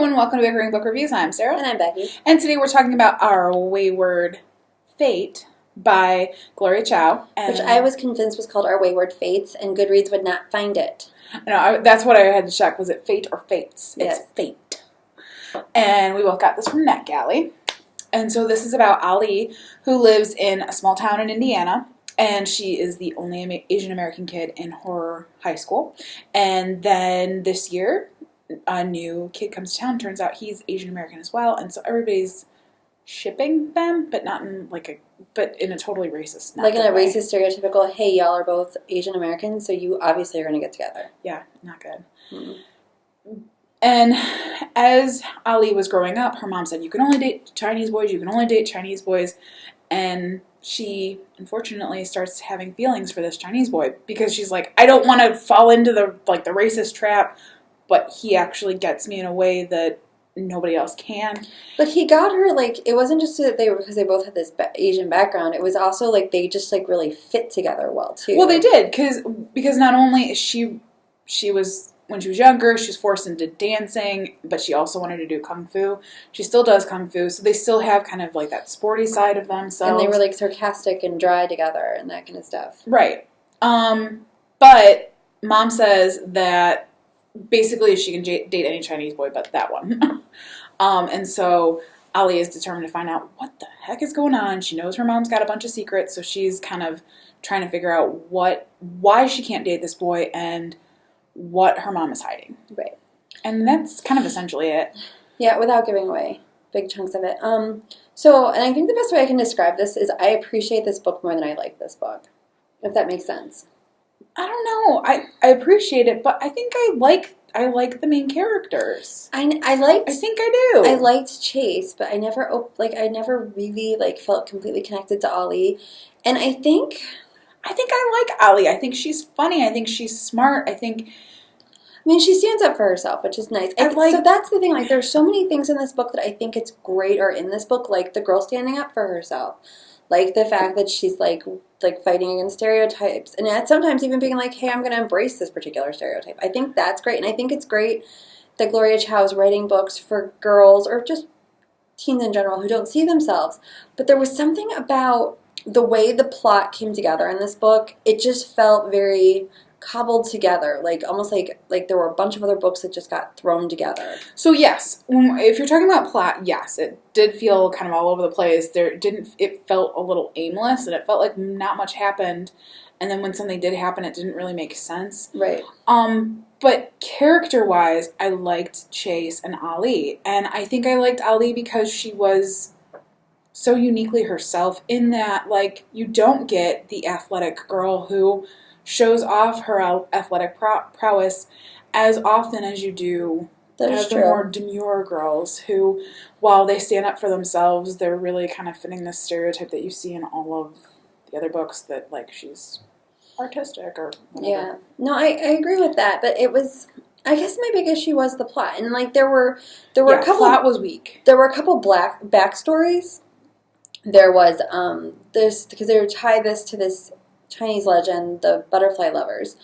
and welcome to Bickering Book Reviews. I'm Sarah. And I'm Becky. And today we're talking about our Wayward Fate by Gloria Chao. Which I was convinced was called Our Wayward Fates, and Goodreads would not find it. No, that's what I had to check. Was it Fate or Fates? Yes. It's Fate. And we both got this from NetGalley. And so this is about Ali, who lives in a small town in Indiana. And she is the only Asian American kid in her high school. And then this year, a new kid comes to town. Turns out he's Asian American as well, and so everybody's shipping them, but not in but in a totally racist, like in a way. Racist, stereotypical. Hey, y'all are both Asian American, so you obviously are going to get together. Yeah, not good. Mm-hmm. And as Ali was growing up, her mom said, "You can only date Chinese boys. You can only date Chinese boys," and she unfortunately starts having feelings for this Chinese boy because she's like, "I don't want to fall into the racist trap." But he actually gets me in a way that nobody else can. But he got her, it wasn't just that because they both had this Asian background. It was also, they just, really fit together well, too. Well, they did, because not only she was, when she was younger, she was forced into dancing, but she also wanted to do Kung Fu. She still does Kung Fu, so they still have kind of, that sporty side of themselves. And they were, sarcastic and dry together and that kind of stuff. Right. But Mom says that basically, she can date any Chinese boy but that one. And so Ali is determined to find out what the heck is going on. She knows her mom's got a bunch of secrets, so she's kind of trying to figure out why she can't date this boy and what her mom is hiding. Right. And that's kind of essentially it. Yeah, without giving away big chunks of it. And I think the best way I can describe this is I appreciate this book more than I like this book, if that makes sense. I don't know. I appreciate it, but I think I like the main characters. I think I do. I liked Chase, but I never really felt completely connected to Ali. And I think I like Ali. I think she's funny. I think she's smart. she stands up for herself, which is nice. So that's the thing. There's so many things in this book that I think it's great are in this book, like the girl standing up for herself. Like the fact that she's fighting against stereotypes, and sometimes even being like, "Hey, I'm going to embrace this particular stereotype." I think that's great, and I think it's great that Gloria Chao is writing books for girls or just teens in general who don't see themselves. But there was something about the way the plot came together in this book. It just felt very cobbled together, almost like there were a bunch of other books that just got thrown together. So yes, if you're talking about plot, yes, it did feel kind of all over the place. It felt a little aimless, and it felt like not much happened. And then when something did happen, it didn't really make sense. Right. But character-wise, I liked Chase and Ali, and I think I liked Ali because she was so uniquely herself in that, you don't get the athletic girl who shows off her athletic prowess as often as you do the more demure girls who, while they stand up for themselves, they're really kind of fitting this stereotype that you see in all of the other books that, she's artistic or whatever. Yeah. No, I agree with that, but it was, I guess my big issue was the plot. And, there were a couple... plot was weak. There were a couple black backstories. There was, because they would tie this to this Chinese legend, the butterfly lovers,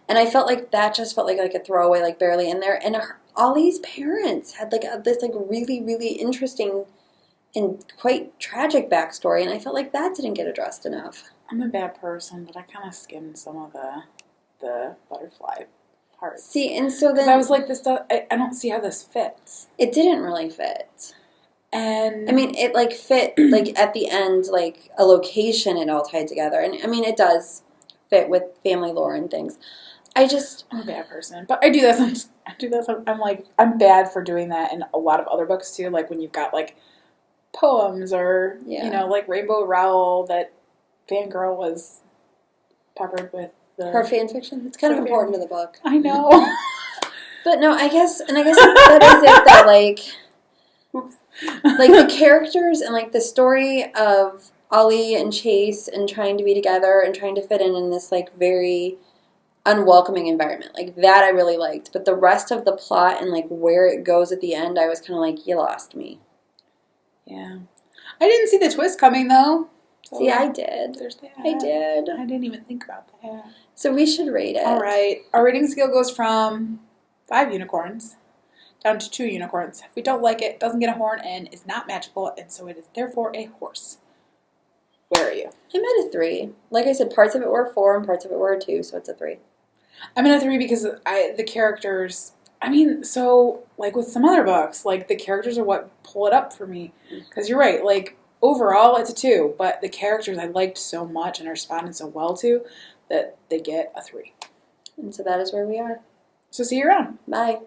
and I felt like that just felt like a throwaway, barely in there. And Ali's parents had this really, really interesting and quite tragic backstory, and I felt like that didn't get addressed enough. I'm a bad person, but I kind of skimmed some of the butterfly parts. See, and so then I was like, this I don't see how this fits. It didn't really fit. And it fit at the end, a location it all tied together. And it does fit with family lore and things. I'm a bad person, but I do this. I'm bad for doing that in a lot of other books too. When you've got poems or Rainbow Rowell, that fangirl was peppered with her fan fiction. It's kind of important to the book. I know, but no, I guess that is it. That the characters and the story of Ali and Chase and trying to be together and trying to fit in this very unwelcoming environment, that I really liked. But the rest of the plot and where it goes at the end, I was kind of you lost me. Yeah, I didn't see the twist coming though. So see, I did. There's that. I did. I didn't even think about that. So we should rate it. All right, our rating scale goes from 5 unicorns down to 2 unicorns. If we don't like it, doesn't get a horn, and is not magical, and so it is therefore a horse. Where are you? I'm at a 3. Like I said, parts of it were 4 and parts of it were a 2, so it's a 3. I'm at a 3 because the characters, I mean, so, like with some other books, like the characters are what pull it up for me. Because you're right, like overall it's a 2, but the characters I liked so much and responded so well to that they get a 3. And so that is where we are. So see you around. Bye.